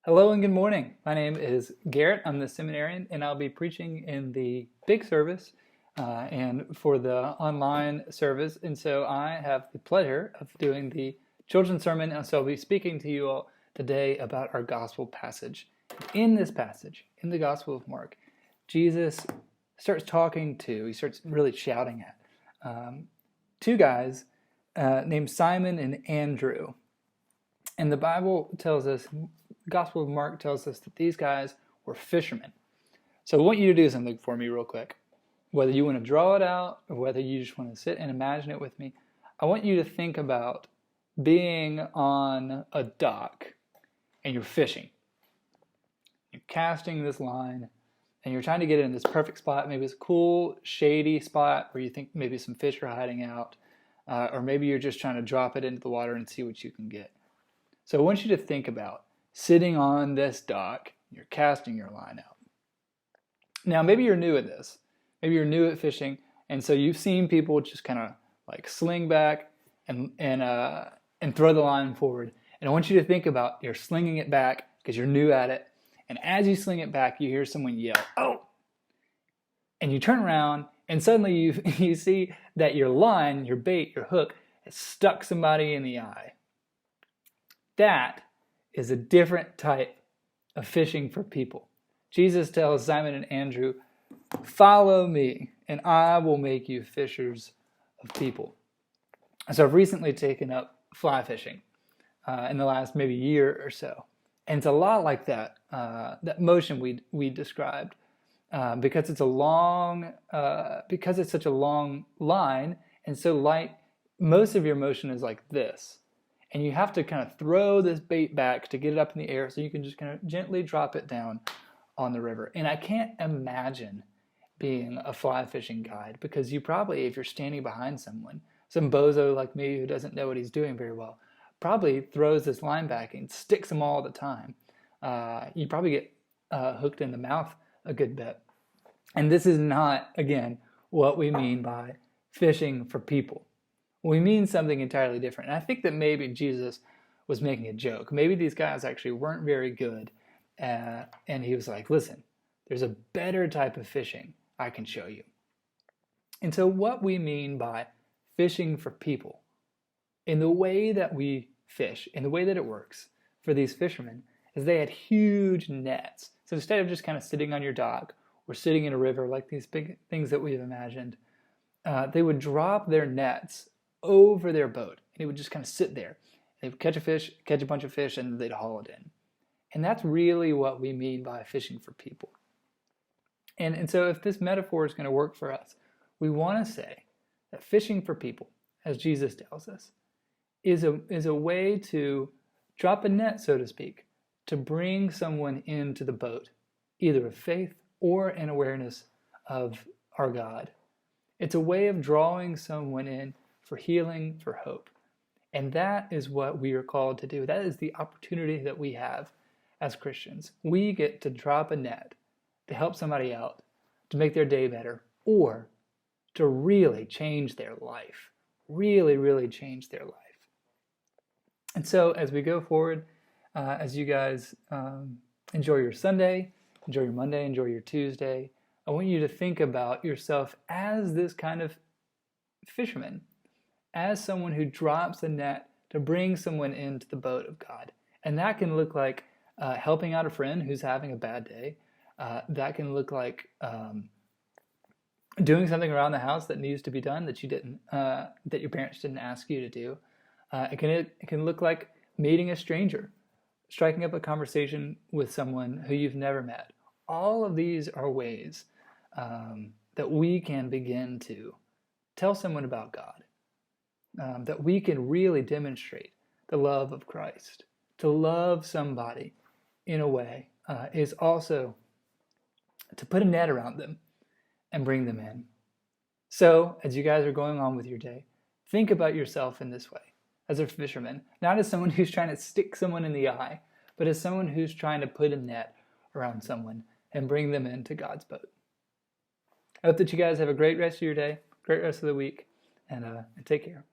Hello and good morning. My name is Garrett. I'm the Seminarian, and I'll be preaching in the big service and for the online service. And so I have the pleasure of doing the children's sermon, and so I'll be speaking to you all today about our gospel passage. In this passage, in the Gospel of Mark, Jesus he starts really shouting at two guys named Simon and Andrew. And the Bible tells us, the Gospel of Mark tells us that these guys were fishermen. So I want you to do something for me real quick. Whether you want to draw it out or whether you just want to sit and imagine it with me, I want you to think about being on a dock and you're fishing. You're casting this line and you're trying to get it in this perfect spot. Maybe it's a cool, shady spot where you think maybe some fish are hiding out. Or maybe you're just trying to drop it into the water and see what you can get. So I want you to think about sitting on this dock, you're casting your line out. Now, maybe you're new at this. Maybe you're new at fishing, and so you've seen people just kind of like sling back and throw the line forward. And I want you to think about you're slinging it back because you're new at it. And as you sling it back, you hear someone yell, "Oh!" And you turn around, and suddenly you see that your line, your bait, your hook, has stuck somebody in the eye. That is a different type of fishing for people. Jesus tells Simon and Andrew, "Follow me, and I will make you fishers of people." So I've recently taken up fly fishing in the last maybe year or so. And it's a lot like that, that motion we described, because it's because it's such a long line and so light, most of your motion is like this. And you have to kind of throw this bait back to get it up in the air so you can just kind of gently drop it down on the river. And I can't imagine being a fly fishing guide because you probably, if you're standing behind someone, some bozo like me who doesn't know what he's doing very well, probably throws this line back and sticks them all the time. You probably get hooked in the mouth a good bit. And this is not, again, what we mean by fishing for people. We mean something entirely different. And I think that maybe Jesus was making a joke. Maybe these guys actually weren't very good. And he was like, listen, there's a better type of fishing I can show you. And so what we mean by fishing for people, in the way that we fish, in the way that it works for these fishermen, is they had huge nets. So instead of just kind of sitting on your dock or sitting in a river like these big things that we've imagined, they would drop their nets over their boat, and it would just kind of sit there. They would catch a bunch of fish, and they'd haul it in. And that's really what we mean by fishing for people. And so if this metaphor is going to work for us, we want to say that fishing for people, as Jesus tells us, is a way to drop a net, so to speak, to bring someone into the boat, either of faith or an awareness of our God. It's a way of drawing someone in for healing, for hope. And that is what we are called to do. That is the opportunity that we have as Christians. We get to drop a net to help somebody out, to make their day better, or to really change their life. Really, really change their life. And so as we go forward, as you guys enjoy your Sunday, enjoy your Monday, enjoy your Tuesday, I want you to think about yourself as this kind of fisherman, as someone who drops a net to bring someone into the boat of God. And that can look like helping out a friend who's having a bad day. That can look like doing something around the house that needs to be done that that your parents didn't ask you to do. It can look like meeting a stranger, striking up a conversation with someone who you've never met. All of these are ways that we can begin to tell someone about God. That we can really demonstrate the love of Christ. To love somebody in a way is also to put a net around them and bring them in. So, as you guys are going on with your day, think about yourself in this way, as a fisherman, not as someone who's trying to stick someone in the eye, but as someone who's trying to put a net around someone and bring them into God's boat. I hope that you guys have a great rest of your day, great rest of the week, and take care.